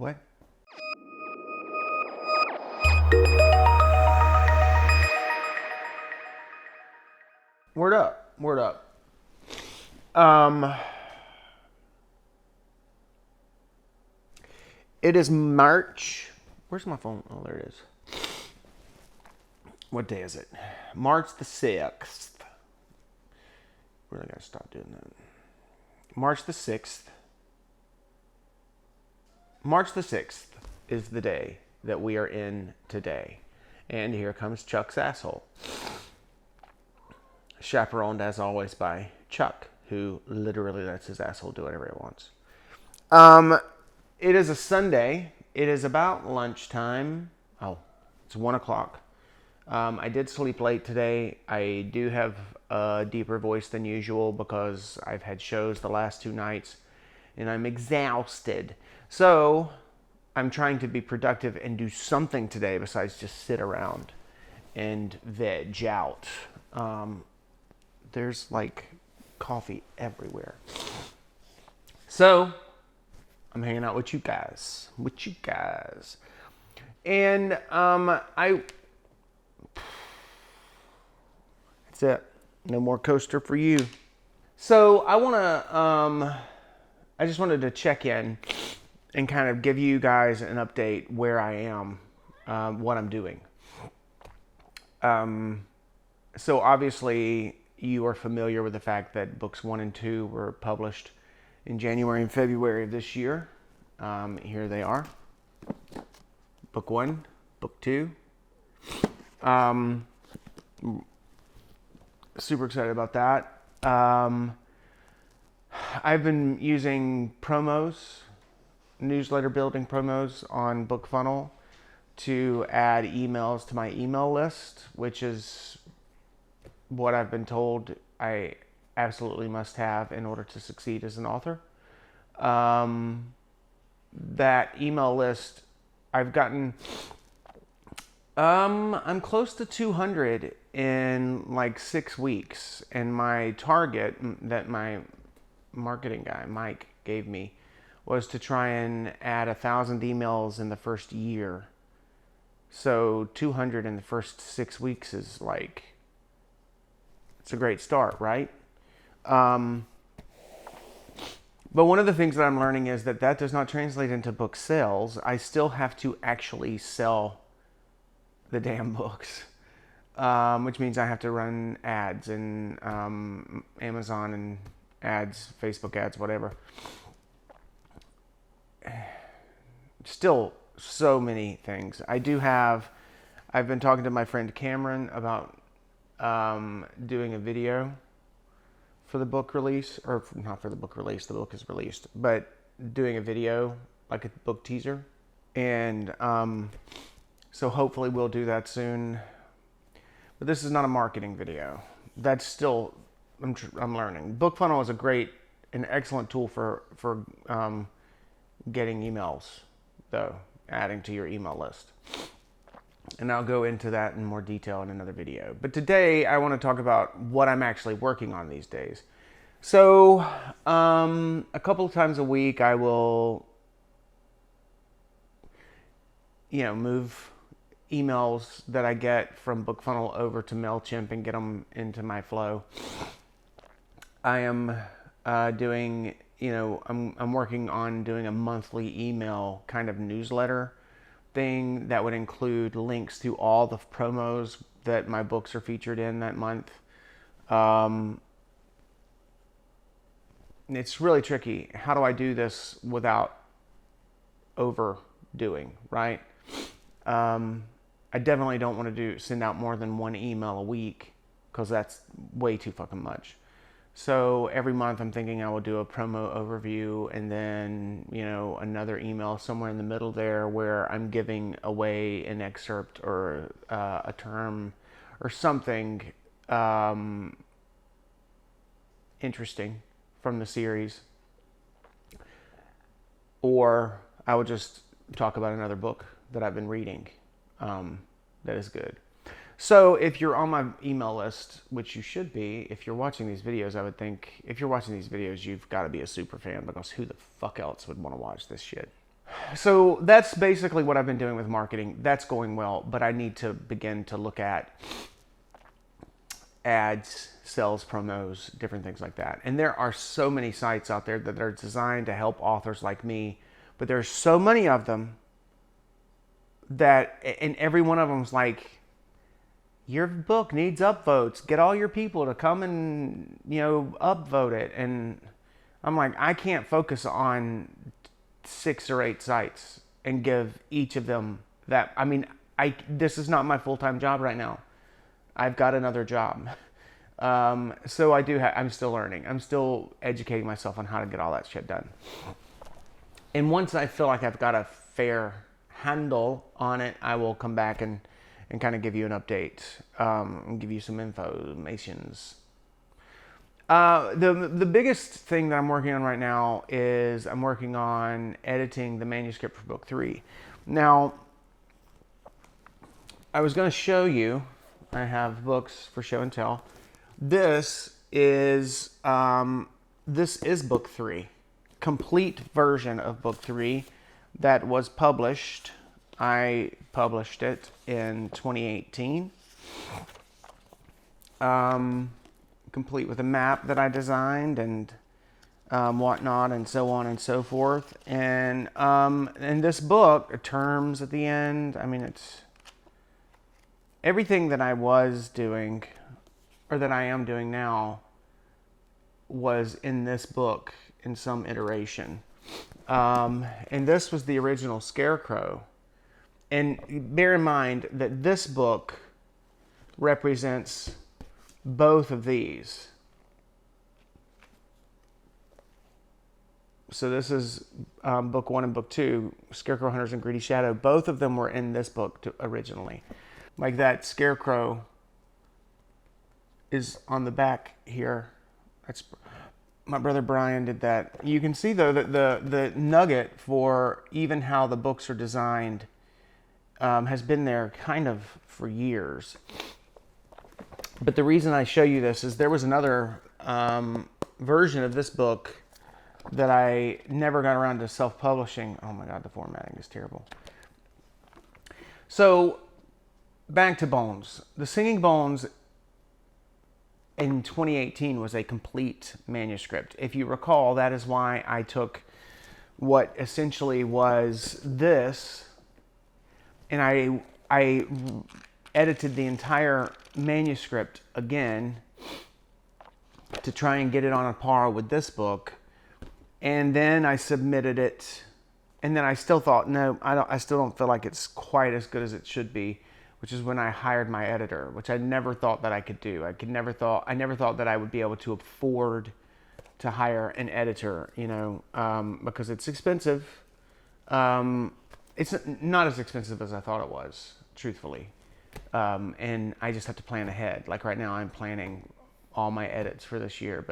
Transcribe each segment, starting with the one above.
What? Word up. Word up. It is March. Where's my phone? Oh, there it is. What day is it? March the 6th. Really gotta stop doing that. March the 6th. March the 6th is the day that we are in today. And here comes Chuck's asshole. Chaperoned, as always, by Chuck, who literally lets his asshole do whatever he wants. It is a Sunday. It is about lunchtime. Oh, it's 1 o'clock. I did sleep late today. I do have a deeper voice than usual because I've had shows the last 2 nights and I'm exhausted. So I'm trying to be productive and do something today besides just sit around and veg out. There's like coffee everywhere. So I'm hanging out with you guys. And that's it. No more coaster for you. So I just wanted to check in and kind of give you guys an update where I am, what I'm doing. So obviously you are familiar with the fact that books 1 and 2 were published in January and February of this year. Here they are. Book 1, book 2. Super excited about that. I've been using promos, newsletter building promos on BookFunnel to add emails to my email list, which is what I've been told I absolutely must have in order to succeed as an author. That email list, I've gotten, I'm close to 200 in like 6 weeks. And my target that my marketing guy, Mike, gave me was to try and add 1,000 emails in the first year. So 200 in the first 6 weeks is like, it's a great start, right? But one of the things that I'm learning is that does not translate into book sales. I still have to actually sell the damn books, which means I have to run ads in Amazon and ads, Facebook ads, whatever. Still so many things. I've been talking to my friend Cameron about doing a video for the book release, or not for the book release, the book is released, but doing a video, like a book teaser. And so hopefully we'll do that soon. But this is not a marketing video. That's still, I'm learning. BookFunnel is an excellent tool for getting emails, though, adding to your email list. And I'll go into that in more detail in another video. But today I want to talk about what I'm actually working on these days. So a couple of times a week I will, move emails that I get from BookFunnel over to MailChimp and get them into my flow. I am doing, I'm working on doing a monthly email kind of newsletter thing that would include links to all the promos that my books are featured in that month. It's really tricky. How do I do this without overdoing, right? I definitely don't want to send out more than 1 email a week because that's way too fucking much. So every month I'm thinking I will do a promo overview and then, another email somewhere in the middle there where I'm giving away an excerpt or a term or something interesting from the series. Or I would just talk about another book that I've been reading that is good. So if you're on my email list, which you should be, if you're watching these videos, I would think, if you're watching these videos, you've got to be a super fan because who the fuck else would want to watch this shit? So that's basically what I've been doing with marketing. That's going well, but I need to begin to look at ads, sales, promos, different things like that. And there are so many sites out there that are designed to help authors like me, but there's so many of them that, and every one of them's like, your book needs upvotes. Get all your people to come and, upvote it. And I'm like, I can't focus on 6 or 8 sites and give each of them that. I mean, this is not my full-time job right now. I've got another job. So I'm still learning. I'm still educating myself on how to get all that shit done. And once I feel like I've got a fair handle on it, I will come back and kind of give you an update, and give you some informations. The biggest thing that I'm working on right now is I'm working on editing the manuscript for book 3. Now, I was going to show you, I have books for show and tell. This is book 3, complete version of book 3 that was published. I published it in 2018. Complete with a map that I designed and whatnot, and so on and so forth. And in this book, terms at the end. I mean, it's everything that I was doing, or that I am doing now, was in this book in some iteration. And this was the original Scarecrow. And bear in mind that this book represents both of these. So this is book 1 and book 2, Scarecrow Hunters and Greedy Shadow. Both of them were in this book originally. Like that Scarecrow is on the back here. That's my brother Brian did that. You can see though that the nugget for even how the books are designed has been there kind of for years. But the reason I show you this is there was another version of this book that I never got around to self-publishing. Oh my God, the formatting is terrible. So back to Bones. The Singing Bones in 2018 was a complete manuscript. If you recall, that is why I took what essentially was this, and I edited the entire manuscript again to try and get it on a par with this book. And then I submitted it, and then I still thought, no, I still don't feel like it's quite as good as it should be, which is when I hired my editor, which I never thought that I could do. I never thought that I would be able to afford to hire an editor, because it's expensive. It's not as expensive as I thought it was, truthfully. And I just have to plan ahead. Like right now, I'm planning all my edits for this year,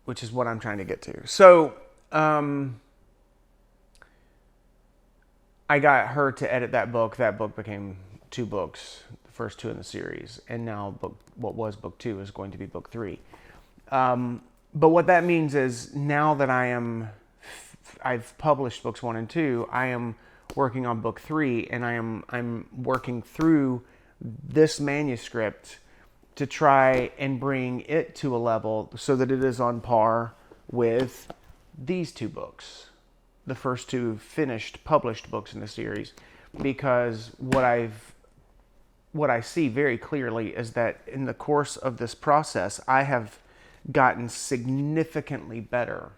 which is what I'm trying to get to. So, I got her to edit that book. That book became 2 books, the first 2 in the series. And now what was book 2 is going to be book 3. But what that means is now that I've published books 1 and 2, I am working on book 3, and I'm working through this manuscript to try and bring it to a level so that it is on par with these 2 books, the first 2 finished published books in the series. Because what I see very clearly is that in the course of this process, I have gotten significantly better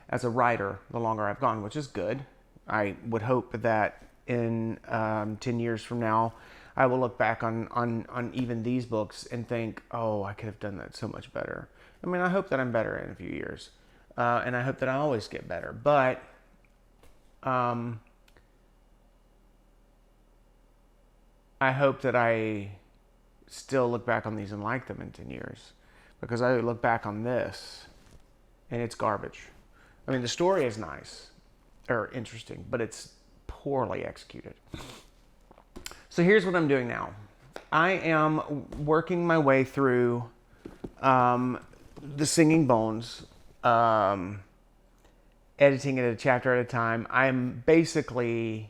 as a writer the longer I've gone, which is good. I would hope that in 10 years from now, I will look back on even these books and think, oh, I could have done that so much better. I mean, I hope that I'm better in a few years. And I hope that I always get better. But I hope that I still look back on these and like them in 10 years. Because I look back on this, and it's garbage. I mean, the story is nice, or interesting, but it's poorly executed. So here's what I'm doing now. I am working my way through The Singing Bones. editing it a chapter at a time. I'm basically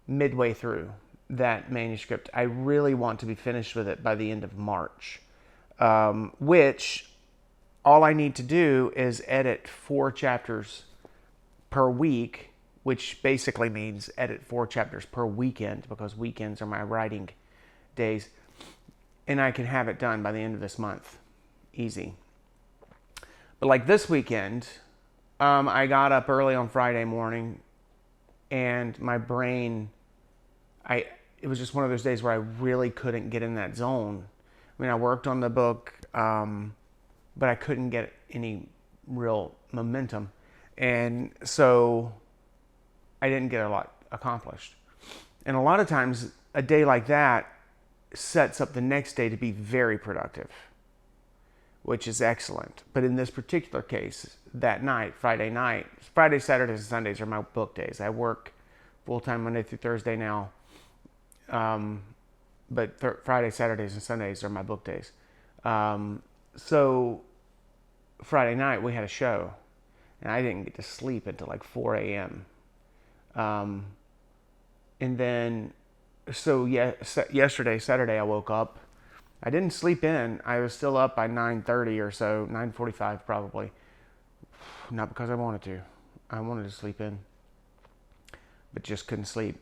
midway through that manuscript. I really want to be finished with it by the end of March, which all I need to do is edit 4 chapters per week, which basically means edit 4 chapters per weekend because weekends are my writing days. And I can have it done by the end of this month. Easy. But like this weekend, I got up early on Friday morning and my brain, it was just one of those days where I really couldn't get in that zone. I mean, I worked on the book, but I couldn't get any real momentum. And so I didn't get a lot accomplished. And a lot of times, a day like that sets up the next day to be very productive, which is excellent. But in this particular case, that night, Friday, Saturdays, and Sundays are my book days. I work full-time Monday through Thursday now. But Friday, Saturdays, and Sundays are my book days. So Friday night we had a show, and I didn't get to sleep until like 4 a.m. And then, so yesterday, Saturday, I woke up. I didn't sleep in. I was still up by 9:30 or so, 9:45 probably. Not because I wanted to. I wanted to sleep in, but just couldn't sleep.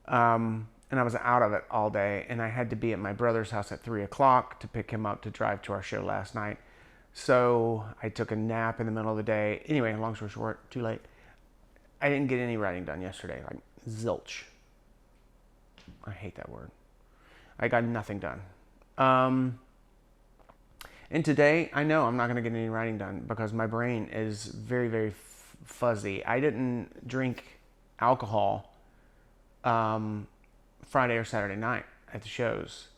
And I was out of it all day, and I had to be at my brother's house at 3 o'clock to pick him up to drive to our show last night. So I took a nap in the middle of the day. Anyway, long story short, too late. I didn't get any writing done yesterday, like zilch. I hate that word. I got nothing done. And today, I know I'm not going to get any writing done because my brain is very, very fuzzy. I didn't drink alcohol Friday or Saturday night at the shows.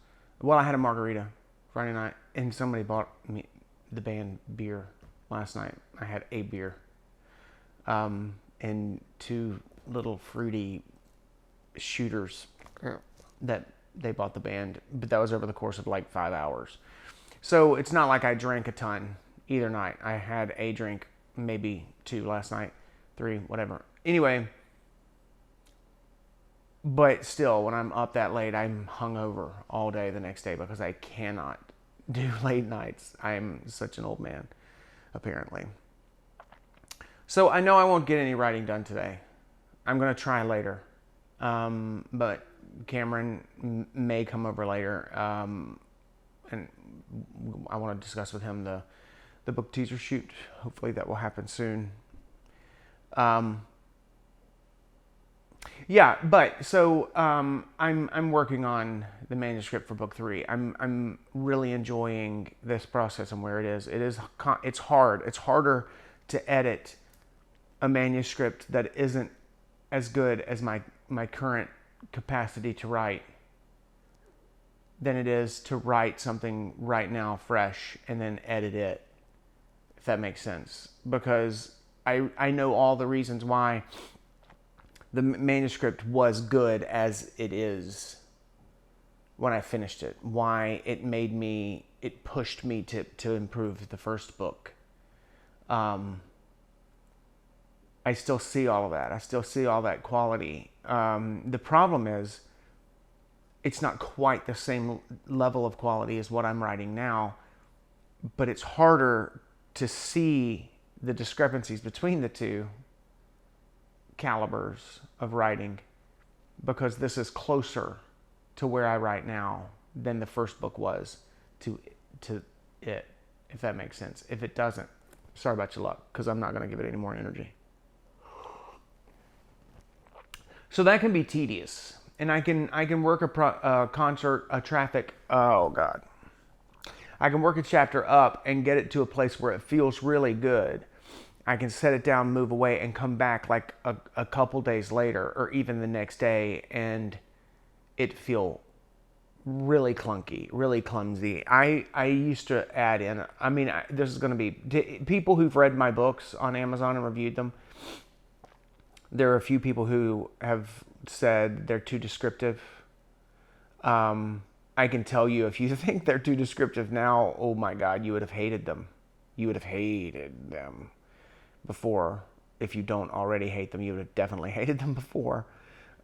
Well, I had a margarita Friday night, and somebody bought me the band beer last night. I had a beer and 2 little fruity shooters that they bought the band, but that was over the course of like 5 hours. So it's not like I drank a ton either night. I had a drink, maybe 2 last night, 3, whatever. Anyway, but still, when I'm up that late, I'm hungover all day the next day because I cannot do late nights. I'm such an old man, apparently. So I know I won't get any writing done today. I'm going to try later. But Cameron may come over later. And I want to discuss with him the book teaser shoot. Hopefully that will happen soon. Yeah, but so I'm working on the manuscript for book 3. I'm really enjoying this process and where it is. It's hard. It's harder to edit a manuscript that isn't as good as my current capacity to write than it is to write something right now fresh and then edit it, if that makes sense. Because I know all the reasons why the manuscript was good as it is when I finished it. Why it pushed me to improve the first book. I still see all of that. I still see all that quality. The problem is, it's not quite the same level of quality as what I'm writing now, but it's harder to see the discrepancies between the two calibers of writing because this is closer to where I write now than the first book was to it, if that makes sense. If it doesn't, sorry about your luck, because I'm not going to give it any more energy. So that can be tedious, and I can work a traffic. Oh God, I can work a chapter up and get it to a place where it feels really good. I can set it down, move away, and come back like a couple days later, or even the next day, and it feel really clunky, really clumsy. I used to add in. I mean, this is going to be people who've read my books on Amazon and reviewed them. There are a few people who have said they're too descriptive. I can tell you, if you think they're too descriptive now, oh my God, you would have hated them. You would have hated them. before. If you don't already hate them, you would have definitely hated them before.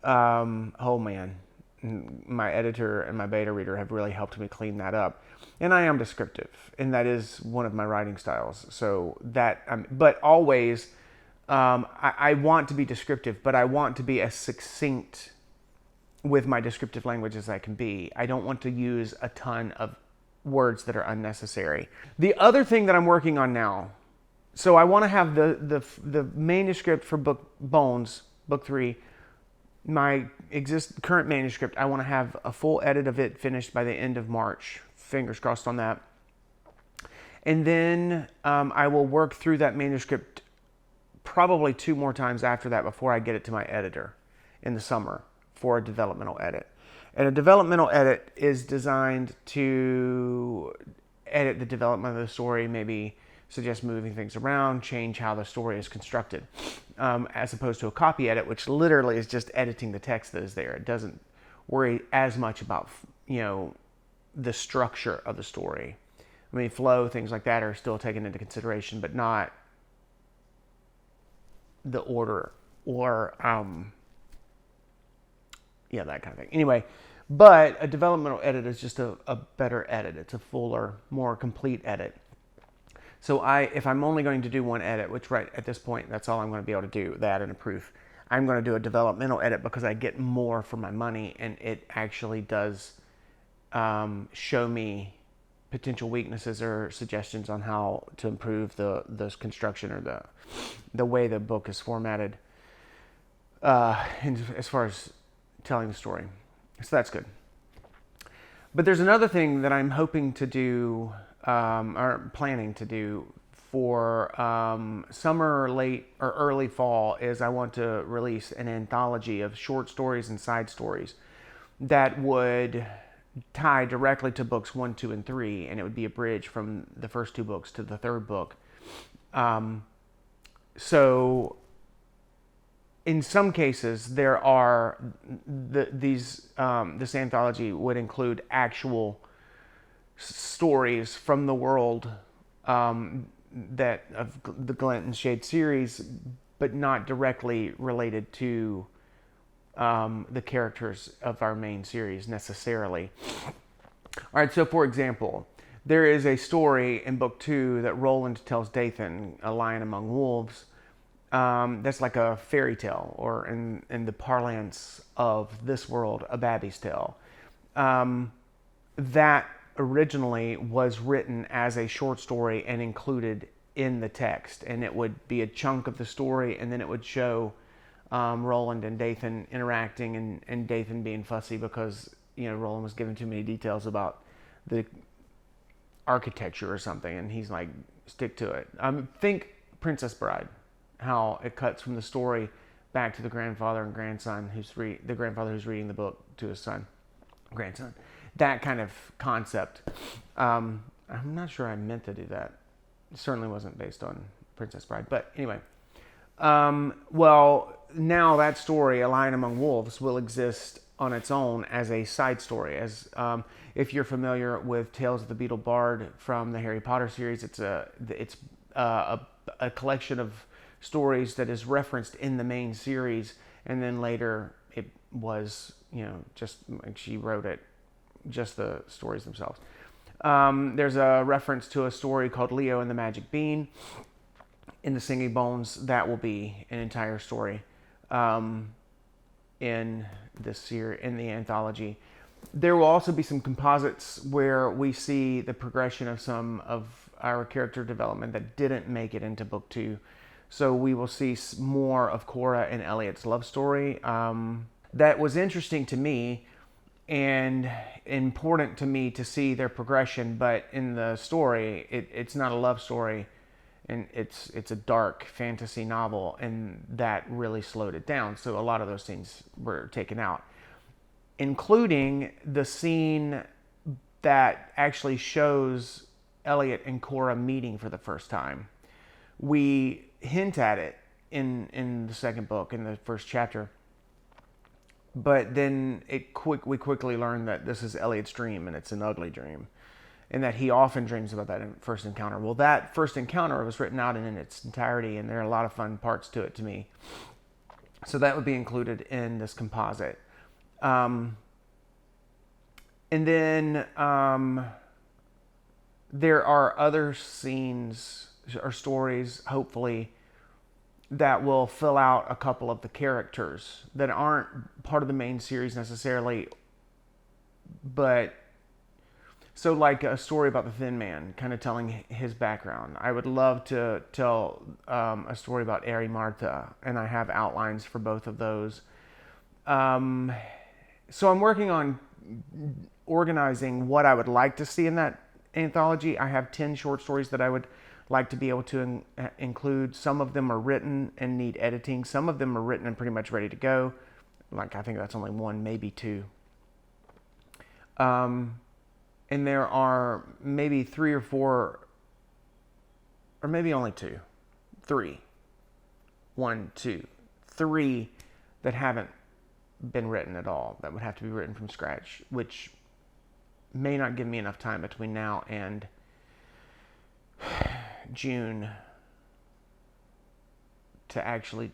Oh man, my editor and my beta reader have really helped me clean that up. And I am descriptive, and that is one of my writing styles. So that, but always, I want to be descriptive, but I want to be as succinct with my descriptive language as I can be. I don't want to use a ton of words that are unnecessary. The other thing that I'm working on now, so I want to have the manuscript for Bones, book 3, my current manuscript, I want to have a full edit of it finished by the end of March. Fingers crossed on that. And then I will work through that manuscript probably 2 more times after that before I get it to my editor in the summer for a developmental edit. And a developmental edit is designed to edit the development of the story, maybe suggest moving things around, change how the story is constructed, as opposed to a copy edit, which literally is just editing the text that is there. It doesn't worry as much about, the structure of the story. I mean, flow, things like that are still taken into consideration, but not the order or, that kind of thing. Anyway, but a developmental edit is just a better edit. It's a fuller, more complete edit. So if I'm only going to do one edit, which right at this point, that's all I'm going to be able to do, that and a proof, I'm going to do a developmental edit because I get more for my money, and it actually does show me potential weaknesses or suggestions on how to improve the construction or the way the book is formatted as far as telling the story. So that's good. But there's another thing that I'm hoping to do, or planning to do for summer, late, or early fall, is I want to release an anthology of short stories and side stories that would tie directly to books 1, 2, and 3, and it would be a bridge from the first 2 books to the 3rd book. So in some cases, there are this anthology would include actual stories from the world that of the Glint and Shade series, but not directly related to the characters of our main series necessarily. All right, so for example, there is a story in book 2 that Roland tells Dathan, A Lion Among Wolves. That's like a fairy tale, or in the parlance of this world, a baby's tale. That originally was written as a short story and included in the text, and it would be a chunk of the story, and then it would show Roland and Dathan interacting, and Dathan being fussy because Roland was given too many details about the architecture or something, and he's like, stick to it. Think Princess Bride, how it cuts from the story back to the grandfather and grandson the grandfather who's reading the book to his grandson. That kind of concept. I'm not sure I meant to do that. It certainly wasn't based on Princess Bride, but anyway. Well, now that story, A Lion Among Wolves, will exist on its own as a side story. As if you're familiar with Tales of the Beetle Bard from the Harry Potter series, it's a collection of stories that is referenced in the main series, and then later it was just like she wrote it, just the stories themselves. There's a reference to a story called Leo and the Magic Bean in the Singing Bones. That will be an entire story in the anthology. There will also be some composites where we see the progression of some of our character development that didn't make it into book 2. So we will see more of Cora and Elliot's love story. That was interesting to me and important to me to see their progression, but in the story, it's not a love story, and it's a dark fantasy novel, and that really slowed it down. So a lot of those scenes were taken out, including the scene that actually shows Elliot and Cora meeting for the first time. We hint at it in the 2nd book, in the 1st chapter, but then we quickly learn that this is Elliot's dream, and it's an ugly dream. and that he often dreams about that first encounter. Well, that first encounter was written out in its entirety, and there are a lot of fun parts to it to me. So that would be included in this composite. And then there are other scenes or stories, hopefully, that will fill out a couple of the characters that aren't part of the main series necessarily, but so like a story about the Thin Man, kind of telling his background. I would love to tell a story about Ari Martha, and I have outlines for both of those. So I'm working on organizing what I would like to see in that anthology. I have 10 short stories that I would like to be able to include. Some of them are written and need editing. Some of them are written and pretty much ready to go. Like, I think that's only one, maybe two. And there are maybe 3 or 4, or maybe only 2, 3, 1, 2, 3 that haven't been written at all, that would have to be written from scratch, which may not give me enough time between now and June to actually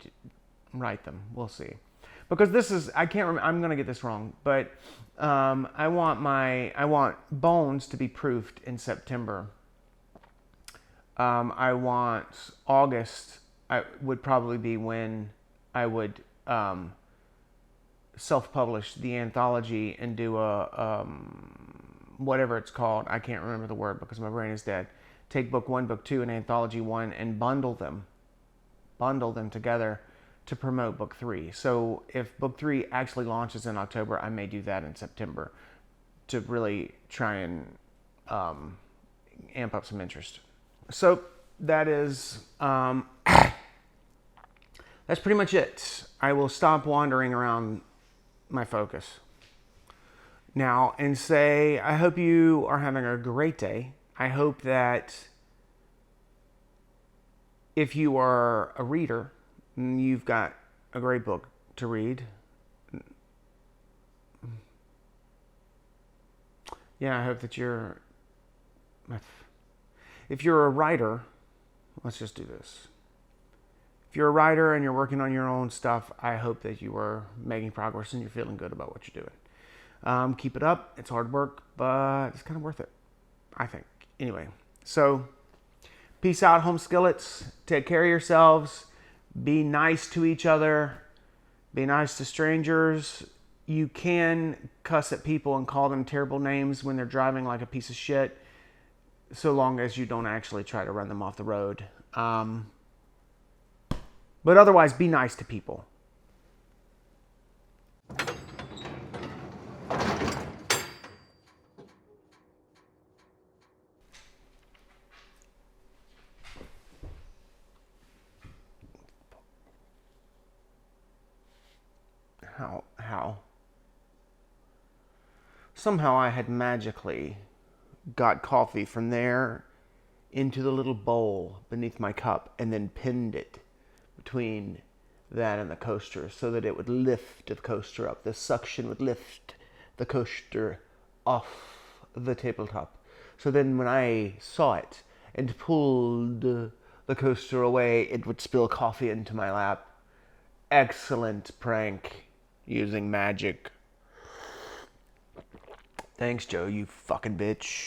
write them. We'll see. Because this is, I can't remember, I'm going to get this wrong, but I want Bones to be proofed in September. I want August, would probably be when I would self-publish the anthology and do a, whatever it's called, I can't remember the word because my brain is dead. Take book 1, book 2, and anthology 1 and bundle them together to promote book 3. So if book 3 actually launches in October, I may do that in September to really try and amp up some interest. So that is, that's pretty much it. I will stop wandering around my focus now and say, I hope you are having a great day. I hope that if you are a reader, you've got a great book to read. Yeah, I hope that if you're a writer, let's just do this. If you're a writer and you're working on your own stuff, I hope that you are making progress and you're feeling good about what you're doing. Keep it up. It's hard work, but it's kind of worth it, I think. Anyway, so peace out, home skillets. Take care of yourselves. Be nice to each other. Be nice to strangers. You can cuss at people and call them terrible names when they're driving like a piece of shit, so long as you don't actually try to run them off the road. But otherwise, be nice to people. How? Somehow I had magically got coffee from there into the little bowl beneath my cup and then pinned it between that and the coaster so that it would lift the coaster up. The suction would lift the coaster off the tabletop. So then when I saw it and pulled the coaster away, it would spill coffee into my lap. Excellent prank using magic. Thanks, Joe, you fucking bitch.